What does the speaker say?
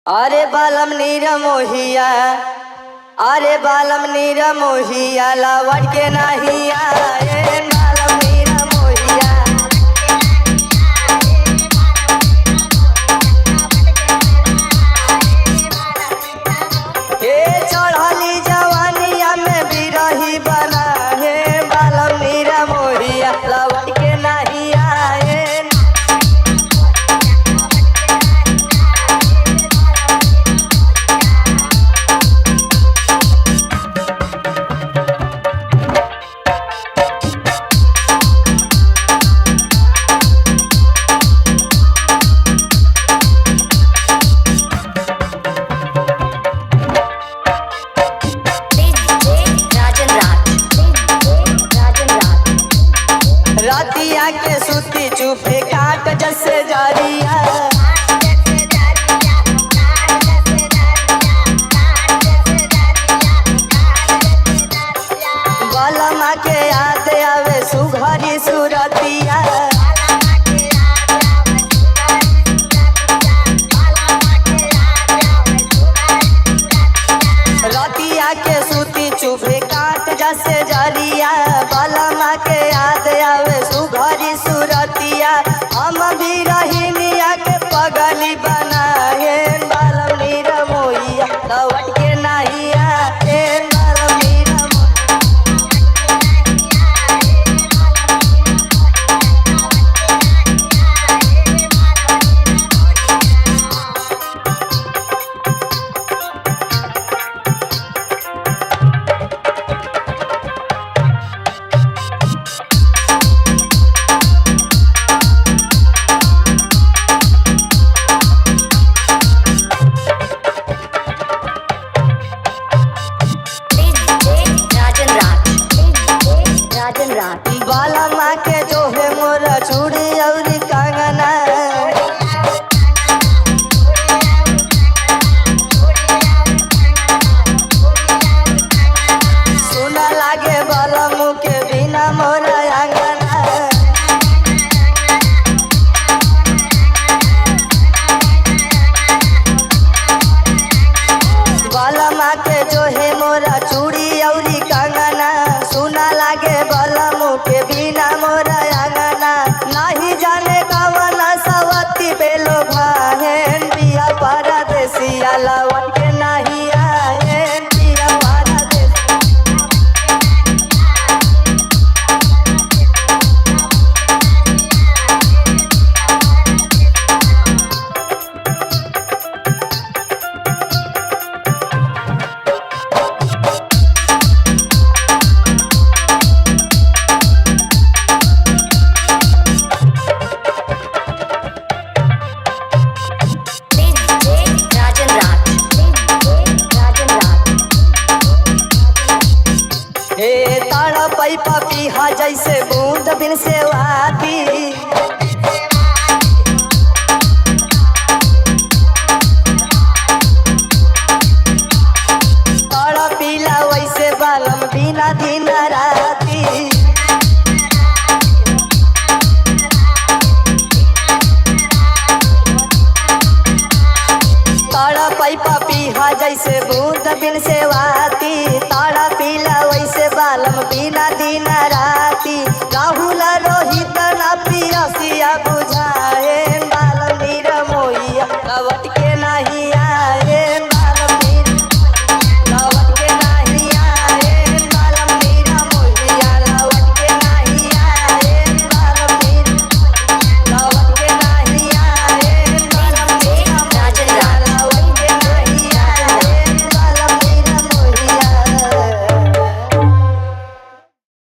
अरे बालम नीर मोहिया, अरे बालम नीर मोहिया लावट के नाहिया, ए बालम नीर मोहिया। ए चढ़ली जवानिया में बिरही बना, हे बालम नीर मोहिया लावट के नाहिया, रातिया के सुती चुपे काट जैसे जारिया। बालमा के याद आवे सुघरी सुरतिया। रातिया के सुती चुपे काट जैसे जारिया। बालमा के याद आवे सुघरी सुरतिया। हम भी रहीनिया के पगली बनाए, बालम नीर मोहिया लवट के नाहिया, ए बालम नीर बालमा के जो है मोर चूड़ी और कंगना। सुना लागे बालम के बिना मोर अंगना। बालमा के जो है मोर चूड़ी और कंगना। सुना लागे बालम के बिना मोर अंगना। नहीं जाने कवन सवती बेलो भाहेन, बिया परदेसिया लवन के नहीं आएन, बिया परदेसिया। हे ताड़ा पैपा पीहा जैसे बूंद बिन से वाती। ताड़ा पीला वैसे बालम बिना दिन राती। ताड़ा पैपा पीहा जैसे बूंद बिन से वाती। ताड़ा पीला वैसे बालम बिना दिन राती। राहुल रोहित ना पियसिया।